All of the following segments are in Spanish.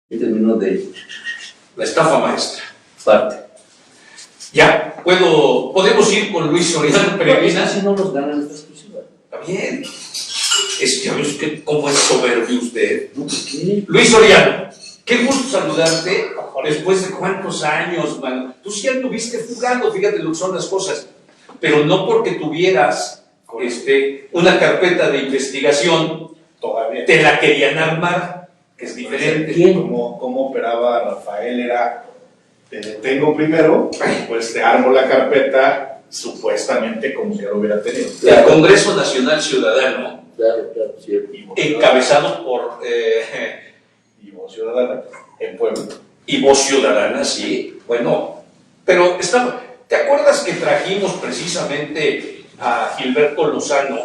En términos de la estafa maestra. parte. Ya, podemos ir con Luis Soriano Peregrina. Si no nos ganan esta exclusiva. Está bien. Ya ves que cómo es soberbio usted. No, ¿por qué? Luis Soriano, qué gusto saludarte después de cuántos años, mano. Tú sí anduviste jugando, fíjate lo que son las cosas, pero no porque tuvieras una carpeta de investigación, todavía te la querían armar, que es diferente. ¿Quién? Cómo operaba Rafael era, te detengo primero, pues te armo la carpeta, supuestamente como si ya lo hubiera tenido. El Congreso Nacional Ciudadano, Claro, cierto. encabezado por Y Voz Ciudadana en Puebla. y Voz Ciudadana, sí, bueno, pero ¿te acuerdas que trajimos precisamente a Gilberto Lozano,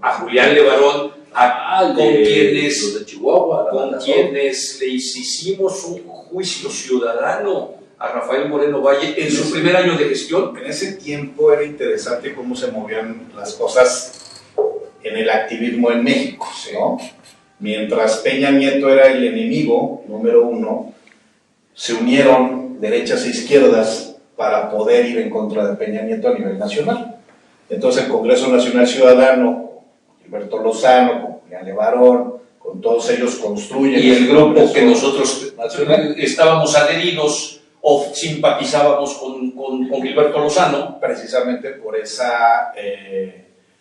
a Julián Levarón, con quienes los de Chihuahua, con quienes les hicimos un juicio ciudadano a Rafael Moreno Valle en su primer año de gestión? En ese tiempo era interesante cómo se movían las cosas en el activismo en México, ¿no? Mientras Peña Nieto era el enemigo número uno, se unieron derechas e izquierdas para poder ir en contra de Peña Nieto a nivel nacional. Entonces el Congreso Nacional Ciudadano, Gilberto Lozano, con Julián Levarón, con todos ellos construyen... Y el grupo que nosotros nacional estábamos adheridos o simpatizábamos con Gilberto Lozano. Precisamente por ese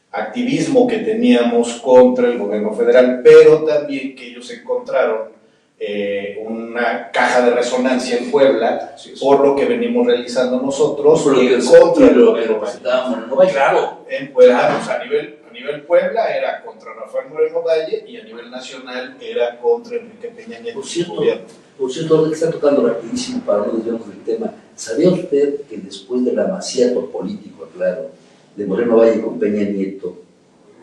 activismo que teníamos contra el gobierno federal, pero también que ellos encontraron una caja de resonancia en Puebla, por lo que venimos realizando nosotros en contra del gobierno Valle. Claro, en Puebla, pues a nivel Puebla era contra Rafael Moreno Valle y a nivel nacional era contra Enrique Peña Nieto. Por cierto, ahora que está tocando rapidísimo para no desviarnos del tema, ¿sabía usted que después del amaciato político, claro, de Moreno Valle con Peña Nieto,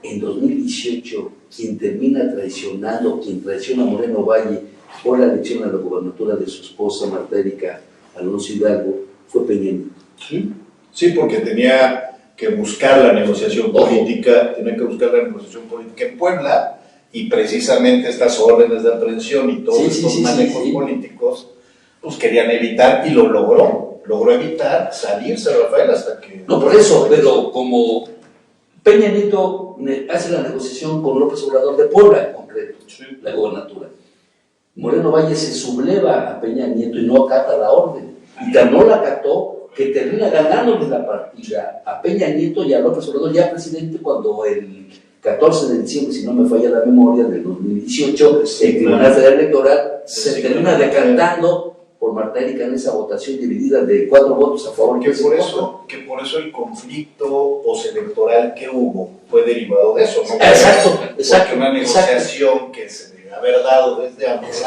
en 2018, quien termina traicionando, quien traiciona a Moreno Valle por la elección a la gobernatura de su esposa Marta Erika Alonso Hidalgo, fue Peña Nieto? Sí, porque tenía que buscar la negociación política, en Puebla, y precisamente estas órdenes de aprehensión y todos estos manejos políticos, pues querían evitar, y lo logró evitar salirse Rafael hasta que... No, por eso, pero como Peña Nieto hace la negociación con López Obrador de Puebla, en concreto, la gobernatura, Moreno Valle se subleva a Peña Nieto y no acata la orden, y no la acató, que termina ganándole la partida a Peña Nieto y a López Obrador, ya presidente, cuando el 14 de diciembre, si no me falla la memoria, del 2018, el Tribunal Federal Electoral se termina decantando por Marta Erika en esa votación dividida de 4 votos a favor. Que por eso el conflicto postelectoral que hubo fue derivado de eso, ¿no? Exacto. Porque una negociación que se debe haber dado desde antes,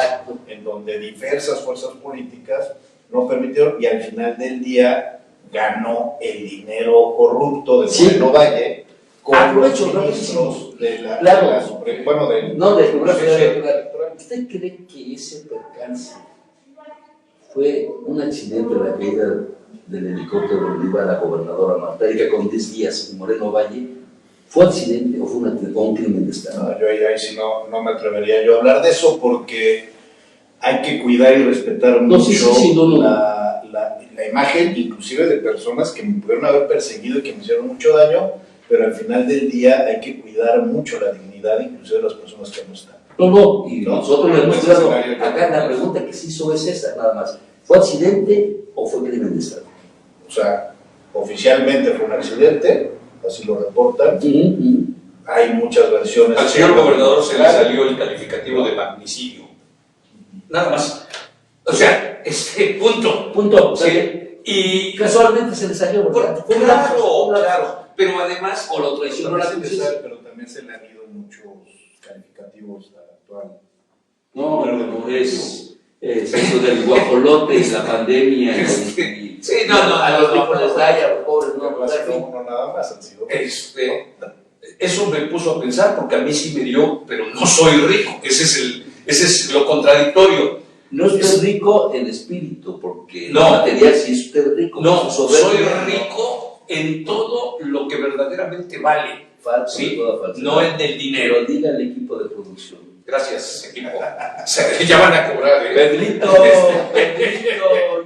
en donde diversas fuerzas políticas no permitieron, y al final del día ganó el dinero corrupto de Moreno Valle con los ministros de la Suprema, del Tribunal Federal Electoral. ¿Usted cree que ese percance fue un accidente de la caída del helicóptero donde iba la gobernadora Marta Erika con 10 días en Moreno Valle? ¿Fue accidente o fue un crimen de Estado? No, yo ahí sí no me atrevería yo a hablar de eso, porque hay que cuidar y respetar mucho la imagen, inclusive de personas que me pudieron haber perseguido y que me hicieron mucho daño, pero al final del día hay que cuidar mucho la dignidad, inclusive de las personas que no están. Y nosotros le hemos dado, acá la pregunta que se hizo es esa, nada más. ¿Fue accidente o fue crimen de Estado? O sea, oficialmente fue un accidente, así lo reportan. Hay muchas versiones. Al señor gobernador se le salió el calificativo de magnicidio. Nada más. O sea, punto. Sí. Y casualmente se le salió, ¿verdad? Claro. Pero además, o lo traicionó la justicia. Pero también se le han ido muchos calificativos actual. No, es eso del guajolote y la pandemia. A los ricos les da y a los pobres no nada más han sido. Eso me puso a pensar, porque a mí sí me dio, pero no soy rico. Ese es lo contradictorio. No es usted rico en espíritu, porque no, material sí es usted rico. No, soy rico en todo lo que verdaderamente vale. Falso, ¿sí? No en el dinero. Pero diga al equipo de producción Gracias, equipo. Ya van a cobrar, ¿eh? Pedrito,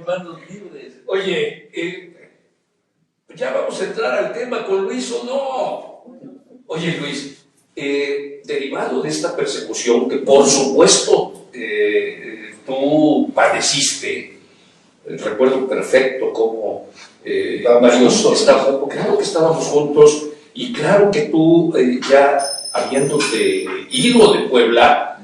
manos libres. Oye, ya vamos a entrar al tema con Luis o no. Oye, Luis, derivado de esta persecución que por supuesto tú padeciste, recuerdo perfecto cómo claro que estábamos juntos, y claro que tú ya habiéndote ido de Puebla,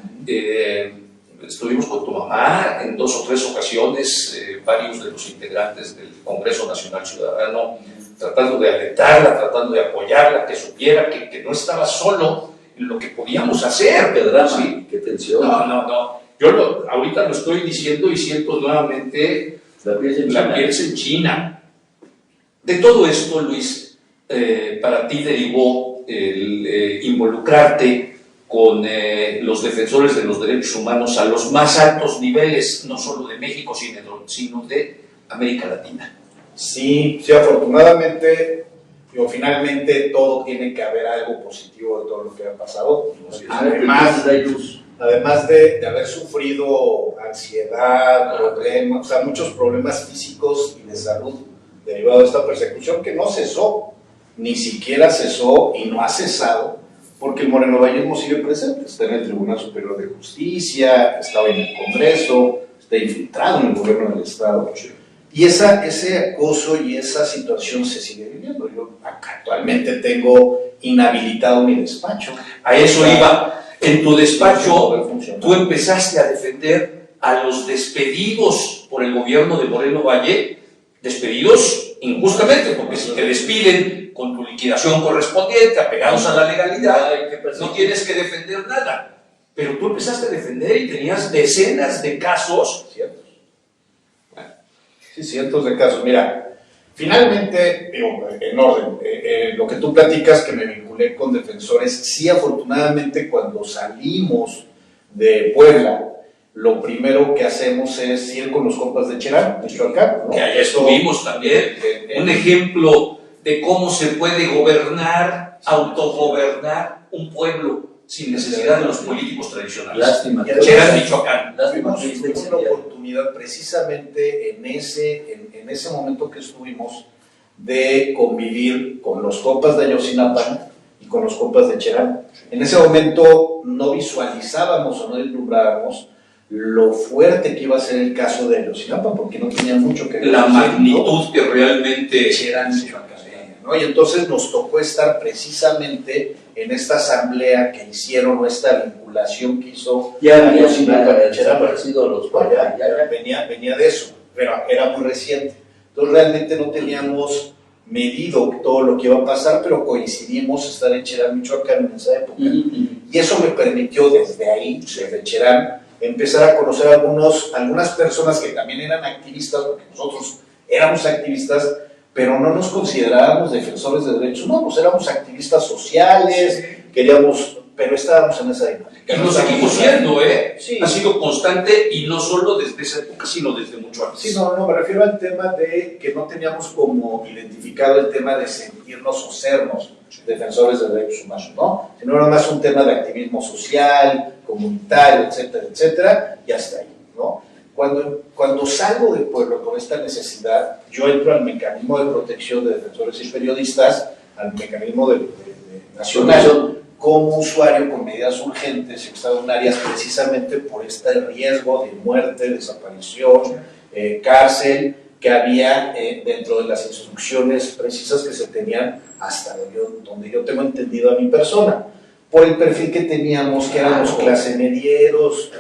estuvimos con tu mamá en 2 o 3 ocasiones, varios de los integrantes del Congreso Nacional Ciudadano, tratando de alentarla, tratando de apoyarla, que supiera que no estaba solo en lo que podíamos hacer. Qué drama, ¿sí? qué tensión. No. Yo ahorita lo estoy diciendo y siento nuevamente la piel se enchina. De todo esto, Luis, para ti derivó el involucrarte con los defensores de los derechos humanos a los más altos niveles, no solo de México, sino de América Latina. Sí, afortunadamente, finalmente todo tiene que haber algo positivo de todo lo que ha pasado. Además de haber sufrido ansiedad, problemas, o sea, muchos problemas físicos y de salud derivados de esta persecución que no cesó, ni siquiera cesó y no ha cesado, porque el morenovallismo sigue presente, está en el Tribunal Superior de Justicia, estaba en el Congreso, está infiltrado en el gobierno del Estado, y ese acoso y esa situación se sigue viviendo. Yo actualmente tengo inhabilitado mi despacho. A eso iba. En tu despacho, tú empezaste a defender a los despedidos por el gobierno de Moreno Valle, despedidos injustamente, porque si te despiden con tu liquidación correspondiente, apegados a la legalidad, no tienes que defender nada. Pero tú empezaste a defender y tenías decenas de casos. Cientos. Sí, cientos de casos. Mira, finalmente, en orden, lo que tú platicas, que me vinculé con defensores, sí, afortunadamente, cuando salimos de Puebla, lo primero que hacemos es ir con los compas de Cherán, Michoacán, ¿no? Que allá estuvimos también. Un ejemplo de cómo se puede gobernar, autogobernar un pueblo sin necesidad de los políticos tradicionales. Lástima. Cherán, Michoacán. Tuvimos una oportunidad precisamente en ese momento que estuvimos de convivir con los compas de Ayotzinapa y con los compas de Cherán. En ese momento no visualizábamos o no deslumbrábamos lo fuerte que iba a ser el caso de Ayotzinapa, porque no tenía mucho que ver. La magnitud que realmente Cherán, ¿no? Y entonces nos tocó estar precisamente en esta asamblea que hicieron, o esta vinculación que hizo Ayotzinapa de Cherán. Venía de eso, pero era muy reciente. Entonces realmente no teníamos medido todo lo que iba a pasar, pero coincidimos estar en Cherán, Michoacán en esa época. Y eso me permitió desde ahí, desde Cherán, empezar a conocer algunas personas que también eran activistas, porque nosotros éramos activistas, pero no nos considerábamos defensores de derechos humanos, éramos activistas sociales, pero estábamos en esa dinámica. Y nos seguimos siendo, Sí. Ha sido constante, y no solo desde esa época, sino desde mucho antes. Sí, no, me refiero al tema de que no teníamos como identificado el tema de sentirnos o sernos defensores de derechos humanos, ¿no? Sino era más un tema de activismo social, comunitario, etcétera, etcétera, y hasta ahí, ¿no? Cuando salgo del pueblo con esta necesidad, yo entro al mecanismo de protección de defensores y periodistas, al mecanismo nacional, como usuario con medidas urgentes extraordinarias, precisamente por este riesgo de muerte, desaparición, cárcel, que había dentro de las instrucciones precisas que se tenían hasta donde yo tengo entendido a mi persona, por el perfil que teníamos, que éramos clase medieros,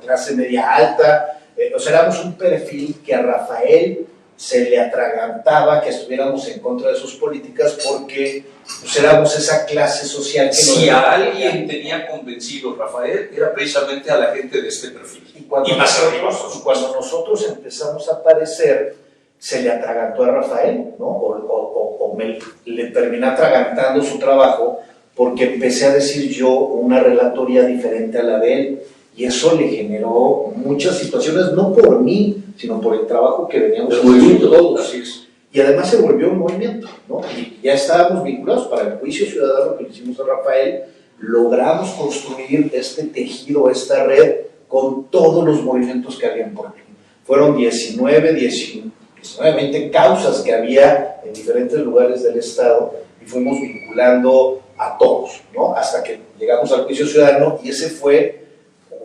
clase media alta, o sea, éramos un perfil que a Rafael se le atragantaba que estuviéramos en contra de sus políticas, porque pues, éramos esa clase social que si a alguien tenía convencido Rafael, era precisamente a la gente de este perfil. Y cuando nosotros empezamos a aparecer, se le atragantó a Rafael, ¿no? O le terminé atragantando su trabajo, porque empecé a decir yo una relatoría diferente a la de él, y eso le generó muchas situaciones, no por mí, sino por el trabajo que veníamos haciendo todos. Así es. Y además se volvió un movimiento, ¿no? Y ya estábamos vinculados para el juicio ciudadano que le hicimos a Rafael, logramos construir este tejido, esta red, con todos los movimientos que había en Puebla. Fueron 19, 20 causas que había en diferentes lugares del estado y fuimos vinculando a todos, ¿no? Hasta que llegamos al juicio ciudadano, y ese fue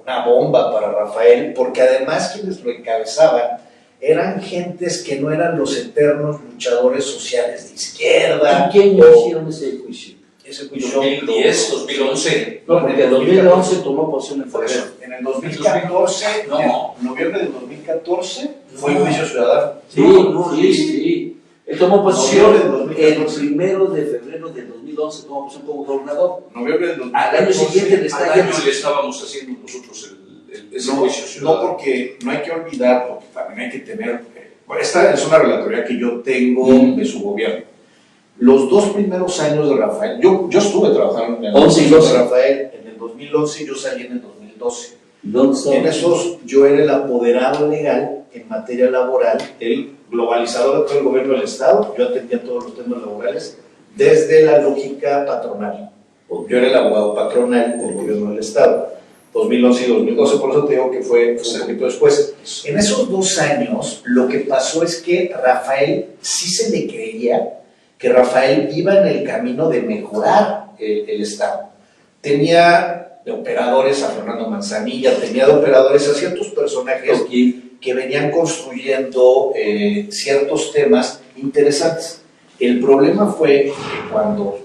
una bomba para Rafael, porque además quienes lo encabezaban eran gentes que no eran los eternos luchadores sociales de izquierda. ¿En qué año hicieron ese juicio? Ese juicio 2010, 2011. No, porque en 2011 tomó posición en Por febrero. eso, en el 2014, No. en noviembre del 2014, fue juicio ciudadano. Sí, sí. Él tomó posición Noviembre del el 2014. 1 de febrero del 2011, tomó posición como gobernador. Noviembre del Al 2014. año siguiente le Al está año le estábamos haciendo nosotros ese juicio No, ciudadano. porque no hay que olvidar, porque también hay que tener. Bueno, esta es una relatoría que yo tengo de su gobierno. Los 2 primeros años de Rafael, yo estuve trabajando en el 11 y 12. de Rafael en el 2011, yo salí en el 2012. ¿Dónde está? En esos yo era el apoderado legal en materia laboral, el globalizador de todo el gobierno del Estado. Yo atendía todos los temas laborales desde la lógica patronal. Yo era el abogado patronal del gobierno del Estado, 2011 y 2012, por eso te digo que fue un poquito después. En esos 2 años, lo que pasó es que Rafael sí se le creía que Rafael iba en el camino de mejorar el Estado. Tenía de operadores a Fernando Manzanilla, tenía de operadores a ciertos personajes que venían construyendo ciertos temas interesantes. El problema fue que cuando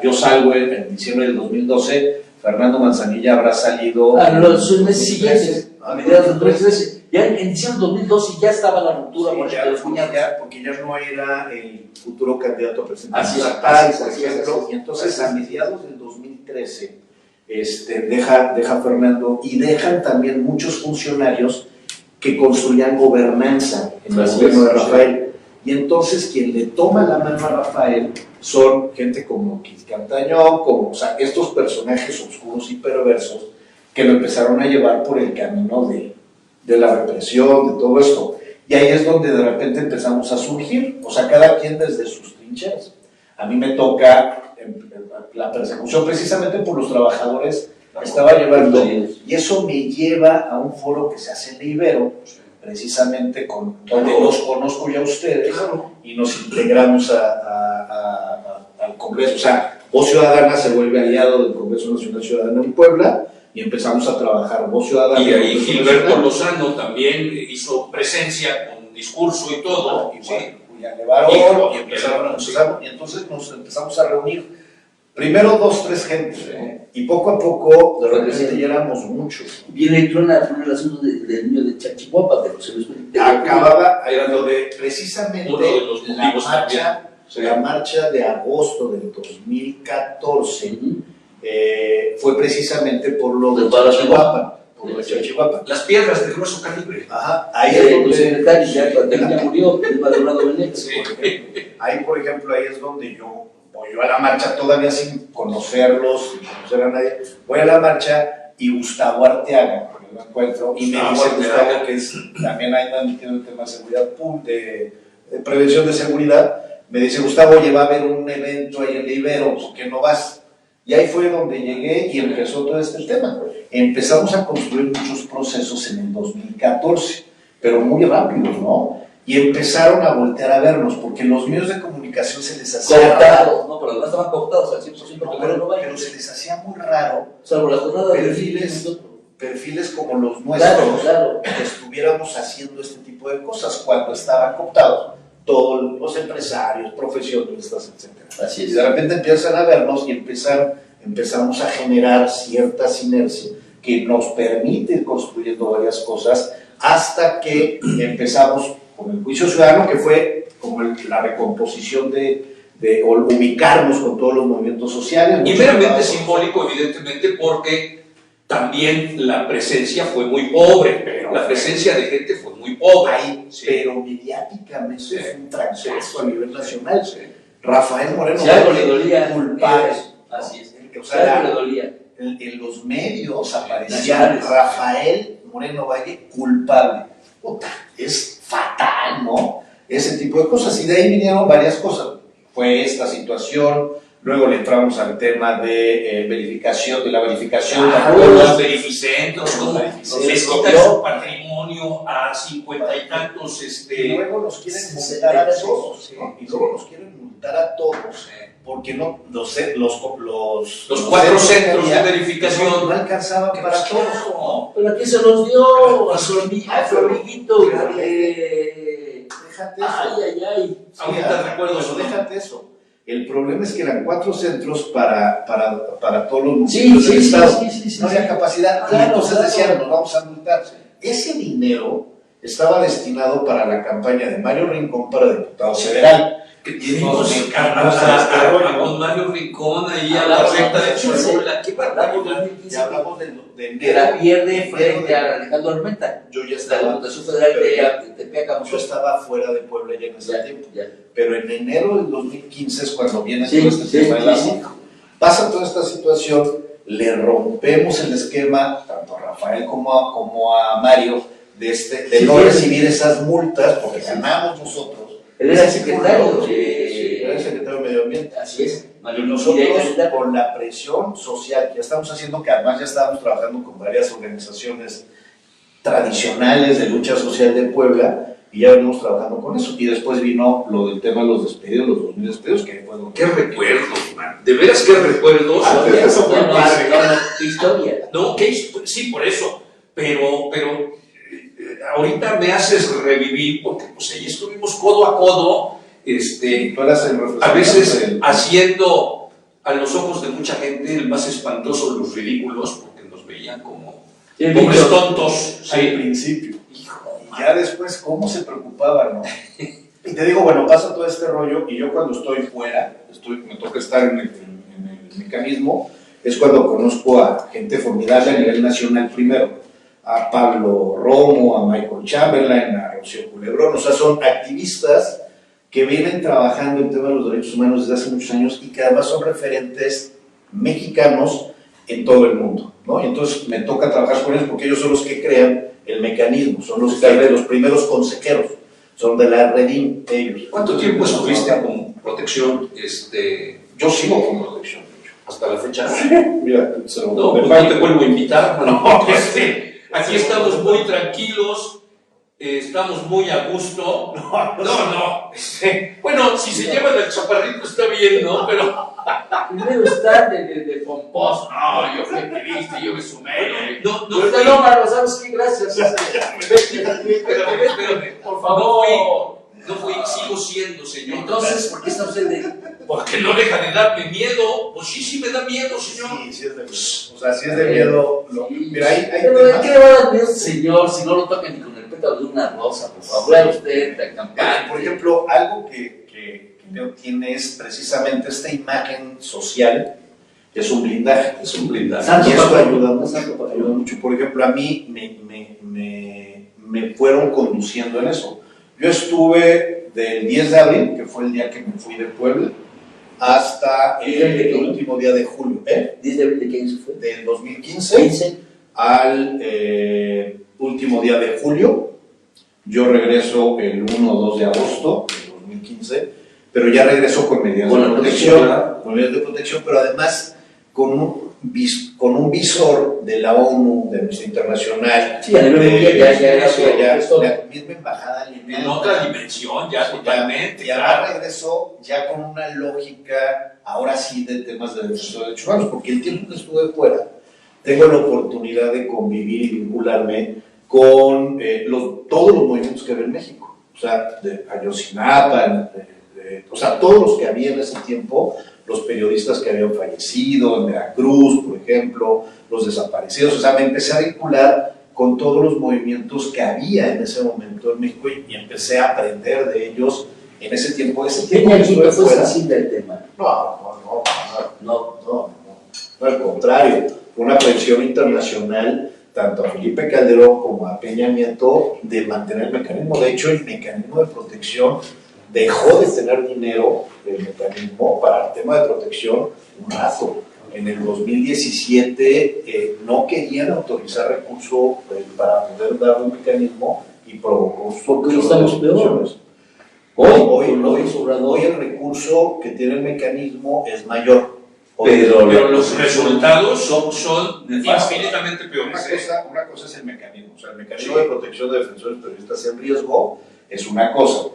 yo salgo en diciembre del 2012, Fernando Manzanilla habrá salido... Los meses siguientes, a mediados del 2013, ya en diciembre del 2012 ya estaba la ruptura Sí, por ya, de los cuñados. porque ya no era el futuro candidato a presidente Así es, municipal, así es, por así es, ejemplo. así es. Y entonces a mediados del 2013 deja Fernando, y dejan también muchos funcionarios que construían gobernanza en el Así gobierno es, de Rafael. Y entonces quien le toma la mano a Rafael son gente como Kit Cantañón, o sea, estos personajes oscuros y perversos que lo empezaron a llevar por el camino de la represión, de todo esto. Y ahí es donde de repente empezamos a surgir, o sea, cada quien desde sus trincheras. A mí me toca la persecución precisamente por los trabajadores que estaba llevando, y eso me lleva a un foro que se hace en la Ibero, precisamente donde los conozco ya a ustedes, y nos integramos al Congreso. O sea, Voz Ciudadana se vuelve aliado del Congreso Nacional Ciudadano en Puebla, y empezamos a trabajar Voz Ciudadana. Y ahí Congreso Gilberto Nacional. Lozano también hizo presencia con discurso y todo. Igual, ¿sí? Julián Levarón, Hijo, y entonces nos empezamos a reunir. Primero 2, 3 gentes, ¿no? Y poco a poco, de repente ya éramos muchos. Viene el asunto del niño de Chachihuapa, de José Luis Benítez. Acababa lo de precisamente Uno de los motivos la marcha de agosto del 2014 fue precisamente por lo de Chachihuapa. Por lo de Chachihuapa. Las piedras de grueso calibre. Ajá, ahí es El donde... secretario ya murió, el Maldonado Venegas. Ahí, por ejemplo, ahí es donde yo voy a la marcha, todavía sin conocerlos, sin conocer a nadie. Voy a la marcha y Gustavo Arteaga, me lo encuentro, y me dice Gustavo, que es, también anda metido en el tema de seguridad, de prevención de seguridad, me dice, Gustavo, oye, va a haber un evento ahí en la Ibero, ¿por qué no vas? Y ahí fue donde llegué y empezó todo este tema. Empezamos a construir muchos procesos en el 2014, pero muy rápidos, ¿no? Y empezaron a voltear a vernos, porque los medios de comunicación se les hacía Cooptados, no, pero además estaban cooptados al 100%, pero se les hacía muy raro salvo la jornada de perfiles como los nuestros, Claro. que estuviéramos haciendo este tipo de cosas cuando estaban cooptados todos los empresarios, profesionistas, etc. Así Y es. de repente empiezan a vernos y empezamos a generar cierta sinergia que nos permite ir construyendo varias cosas hasta que empezamos con el juicio ciudadano, que fue como la recomposición de ubicarnos con todos los movimientos sociales. Y meramente simbólico, evidentemente, porque también la presencia fue muy pobre. La presencia de gente fue muy pobre. Ahí, Sí. pero mediáticamente Sí. fue un trancazo Sí. a nivel nacional. Sí. Rafael Moreno, Si algo le dolía, culpable. así es. O Si sea, algo le dolía. en los medios aparecía Nacionales. Rafael Moreno Valle culpable. Puta, es fatal, ¿no? Ese tipo de cosas. Y de ahí vinieron varias cosas. Fue esta situación Luego le entramos al tema de verificación, de la verificación de Con acuerdos. los verificentros, como les quitan su patrimonio a 50 y tantos, Y luego nos quieren multar a todos, ¿no? Y luego nos quieren multar a todos, porque no, los cuatro centros de verificación no alcanzaban para todos. No. Pero aquí se los dio a su amiguito. Déjate eso. Ay. Ahorita recuerdo eso, eso. déjate eso. El problema es que eran 4 centros para todos los Sí, municipios del sí, estado. sí. No había capacidad. Claro, y entonces claro. decían, nos vamos a multar. Ese dinero estaba destinado para la campaña de Mario Rincón para diputado federal. Que tenemos Nos a don Mario Rincón ahí a la recta de Cholula. ¿Qué barbaridad? Ya hablamos de Que la pierde frente a Alejandro Armenta. Yo ya La estaba, Diputación Federal de Tepeaca. yo estaba fuera de Puebla ya en ese tiempo. Ya. Pero en enero del 2015 es cuando viene Sí, todo este tema de la sí. CICO. Pasa toda esta situación, le rompemos el esquema, tanto a Rafael como a Mario, de no recibir esas multas, porque ganamos nosotros. Él era secretario Era el secretario de Medio Ambiente. Así es. Y nosotros, con la presión social que ya estamos haciendo, que además ya estábamos trabajando con varias organizaciones tradicionales de lucha social de Puebla, y ya venimos trabajando con eso. Y después vino lo del tema de los despedidos, los 2000 despedidos, que fue Qué recuerdos, man. De veras, qué recuerdos. Eso fue padre. Tu historia. No, sí, por eso. Pero ahorita me haces revivir, porque pues ahí estuvimos codo a codo, Tú eras el a veces del- haciendo a los ojos de mucha gente el más espantoso los ridículos, porque nos veían como pobres tontos. al Sí. principio. Y ya después, ¿cómo se preocupaban, no? Y te digo, bueno, pasa todo este rollo, y yo cuando estoy fuera, me toca estar en el mecanismo, es cuando conozco a gente formidable a nivel nacional primero, a Pablo Romo, a Michael Chamberlain, a Rocío Culebrón, o sea, son activistas que vienen trabajando en temas de los derechos humanos desde hace muchos años y que además son referentes mexicanos en todo el mundo, ¿no? Y entonces me toca trabajar con ellos porque ellos son los que crean el mecanismo, son los primeros consejeros, son de la Redim, ellos. ¿Cuánto tiempo estuviste con protección Yo sigo con protección. hasta la fecha? Mira, No, pues no te vuelvo a invitar, mano, porque aquí estamos muy tranquilos, estamos muy a gusto. No. Bueno, si se llevan el chaparrito está bien, ¿no? Pero Primero está de pomposo. No, yo fui activista, yo me sumé. no No, Marlo, ¿sabes qué? Gracias. Espérame, Por favor. No fui, sigo siendo, señor. Entonces, ¿por qué está usted de...? Porque no deja de darme miedo. Pues sí me da miedo, señor. Sí es de miedo. O sea, sí es de miedo. Mira, hay Pero ¿de temas. qué le va a dar miedo, señor, si no lo toca ni con el pétalo de una rosa? Por favor, a usted, tan campante. Por ejemplo, algo que Leo tiene es precisamente esta imagen social, que es un blindaje. Es un blindaje. Santo Y eso patrón. ayuda mucho. Por ejemplo, a mí me fueron conduciendo en eso. Yo estuve del 10 de abril, que fue el día que me fui de Puebla, hasta el último día de julio, ¿10 de abril de qué año fue? del 2015 15. al último día de julio. Yo regreso el 1 o 2 de agosto del 2015, pero ya regreso con medidas Con de la protección, protección, con medidas de protección, pero además con un visor de la ONU, de Amnistía Internacional, Sí, a nivel mundial ya era su ya, la misma embajada En otra dimensión, ya totalmente. y además regresó ya con una lógica, ahora sí, de temas de derechos humanos, porque el tiempo que estuve fuera, tengo la oportunidad de convivir y vincularme con todos los movimientos que había en México, o sea, de Ayotzinapa, o sea, todos los que había en ese tiempo, los periodistas que habían fallecido, en Veracruz, por ejemplo, los desaparecidos, o sea, me empecé a vincular con todos los movimientos que había en ese momento en México y empecé a aprender de ellos en ese tiempo. Peña que estuve Nieto fue fuera. sensible al tema. No, al contrario, una presión internacional tanto a Felipe Calderón como a Peña Nieto de mantener el mecanismo. De hecho, el mecanismo de protección dejó de tener dinero, el mecanismo para el tema de protección, un rato. En el 2017 no querían autorizar recursos para poder dar un mecanismo y provocó ¿Por qué estamos peor? Hoy Obrador, el recurso que tiene el mecanismo es mayor. Pero los resultados son nefastos. infinitamente peores. Una cosa es el mecanismo, o sea, el mecanismo de protección de defensores periodistas en riesgo es una cosa.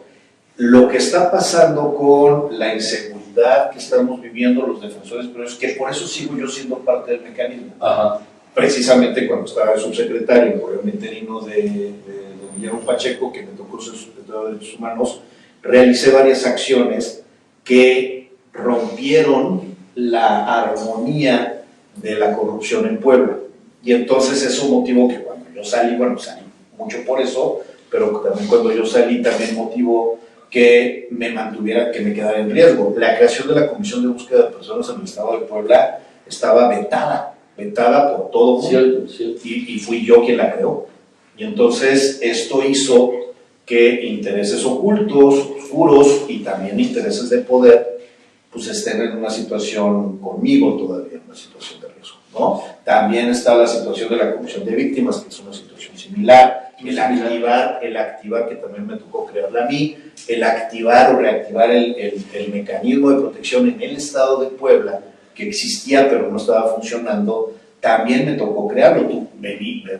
Lo que está pasando con la inseguridad que estamos viviendo los defensores periodistas, que por eso sigo yo siendo parte del mecanismo. Ajá. Precisamente cuando estaba de subsecretario, el gobierno interino de don Guillermo Pacheco, que me tocó ser subsecretario de Derechos Humanos, realicé varias acciones que rompieron la armonía de la corrupción en Puebla. Y entonces eso motivó que cuando yo salí, bueno, salí mucho por eso, pero también cuando yo salí también motivó que me mantuviera, que me quedara en riesgo. La creación de la Comisión de Búsqueda de Personas en el Estado de Puebla estaba vetada por todo el mundo. Cierto. Y fui yo quien la creó. Y entonces esto hizo que intereses ocultos, oscuros y también intereses de poder pues estén en una situación conmigo todavía, en una situación de riesgo, ¿no? También está la situación de la Comisión de Víctimas, que es una situación similar, el activar, que también me tocó crearla a mí, el activar o reactivar el mecanismo de protección en el Estado de Puebla, que existía pero no estaba funcionando, también me tocó crearlo. Me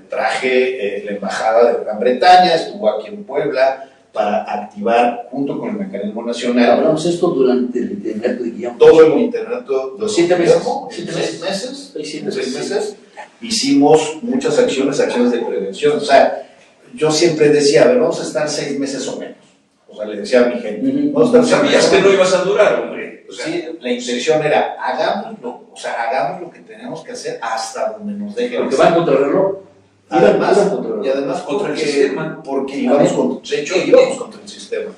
traje la Embajada de Gran Bretaña, estuvo aquí en Puebla, para activar junto con el mecanismo nacional. Hablamos esto durante el internato de Guillermo. Todo el internato de 7 meses. 6 meses. Hicimos muchas acciones de prevención. O sea, yo siempre decía, a ver, vamos a estar 6 meses o menos. O sea, le decía a mi gente, vamos a estar 6 meses. Sabías que no ibas a durar, hombre. O sea, sí, la intención era, hagamos lo que tenemos que hacer hasta donde nos dejen. Porque van contra el reloj. Además contra el sistema. Porque íbamos contra el sistema.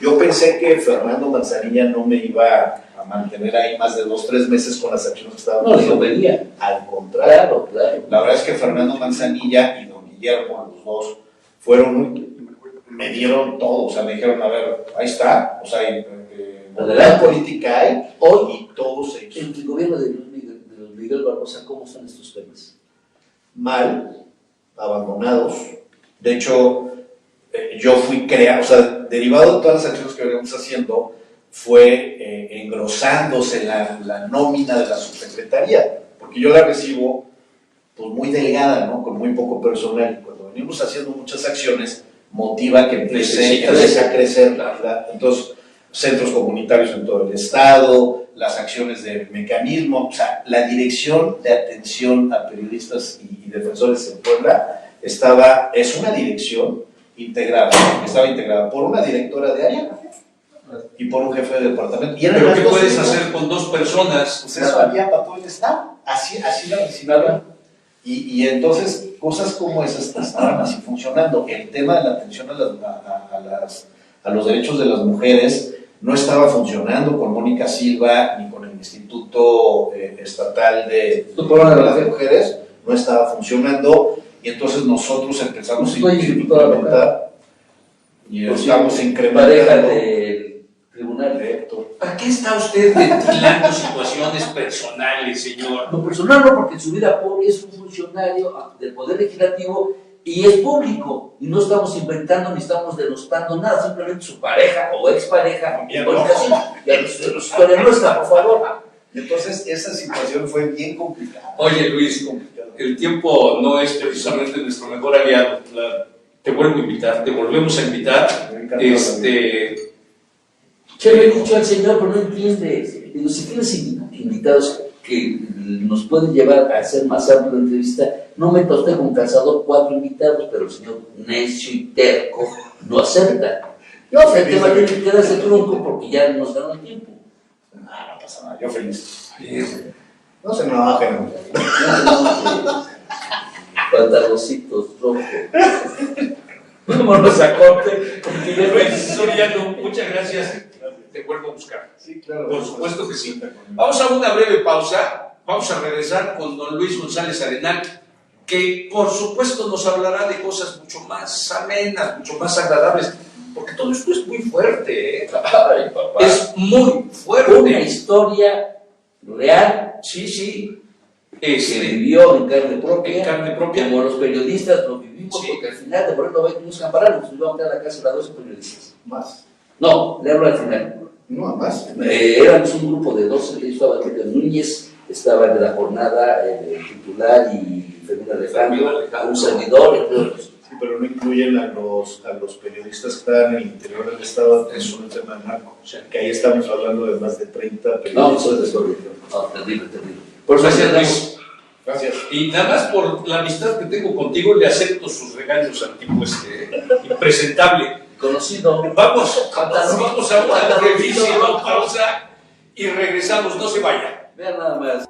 Yo pensé que Fernando Manzanilla no me iba a mantener ahí más de 2-3 meses con las acciones que estaban haciendo. No, venía. Al contrario. Claro. La verdad es que Fernando Manzanilla y don Guillermo, los dos, me dieron todo. O sea, me dijeron, a ver, ahí está. O sea, la política hay hoy y todo se hizo. En el gobierno de Miguel Barbosa, ¿cómo son estos temas? Mal, abandonados. De hecho, yo fui creado, o sea, derivado de todas las acciones que veníamos haciendo, fue engrosándose la nómina de la subsecretaría, porque yo la recibo pues muy delgada, ¿no? Con muy poco personal. Y cuando venimos haciendo muchas acciones, motiva que empiece a crecer. Entonces, centros comunitarios en todo el estado, las acciones de mecanismo, o sea, la dirección de atención a periodistas y defensores en Puebla es una dirección estaba integrada por una directora de área y por un jefe de departamento. ¿Pero qué puedes hacer con 2 personas? Pues eso había para todo el estado, así la recibieron. Y entonces, cosas como esas estaban así funcionando. El tema de la atención a los derechos de las mujeres no estaba funcionando con Mónica Silva ni con el Instituto Estatal de las Mujeres, no estaba funcionando, y entonces nosotros empezamos a implementar y estamos incrementando. Pareja del tribunal. ¿Para qué está usted ventilando situaciones personales, señor? No, personal no, porque en su vida pobre es un funcionario del Poder Legislativo y es público, y no estamos inventando ni estamos denostando nada, simplemente su pareja o expareja, y a los historiadores, por favor. Entonces esa situación fue bien complicada. Oye, Luis, el tiempo no es precisamente nuestro mejor aliado. Te vuelvo a invitar, te volvemos a invitar. Che, le he dicho al señor, pero no entiende. Digo, si tienes invitados que nos pueden llevar a hacer más amplio la entrevista, no meta usted con calzador 4 invitados, pero el señor necio y terco no acepta. No, el tema tiene que quedarse tronco porque ya nos ganó el tiempo. No pasa nada, yo feliz. No se me bajen. Pantaloncitos rojos. Vámonos a corte. Luis Soriano, muchas gracias. Te vuelvo a buscar. Sí, claro. Por supuesto que sí. Vamos a una breve pausa. Vamos a regresar con don Luis González Arenal, que por supuesto nos hablará de cosas mucho más amenas, mucho más agradables, porque todo esto es muy fuerte, ¿eh? Ay, papá. Es muy fuerte. Una historia real. Sí. Se vivió en carne propia. En carne propia. Como los periodistas lo vivimos, Sí. porque al final de Moreno Valle tuvimos que ampararnos, nos íbamos a quedar a la casa de las 12 periodistas. Más. No, le hablo al final. No, más. Éramos un grupo de 12, yo estaba Emilio Núñez, estaba de la jornada el titular y Fernando Alejandro, un servidor, entre otros. Sí, pero no incluyen a los periodistas que están en el interior del Estado, es un tema de narco. O sea, que ahí estamos hablando de más de 30 No, periodistas. eso es descubrimiento. No, terrible, terrible. Por eso Gracias, tenemos- Luis. Gracias. Y nada más por la amistad que tengo contigo, le acepto sus regaños al tipo impresentable. conocido. Vamos a Pantalón. una brevísima pausa y regresamos, no se vayan. Vean nada más.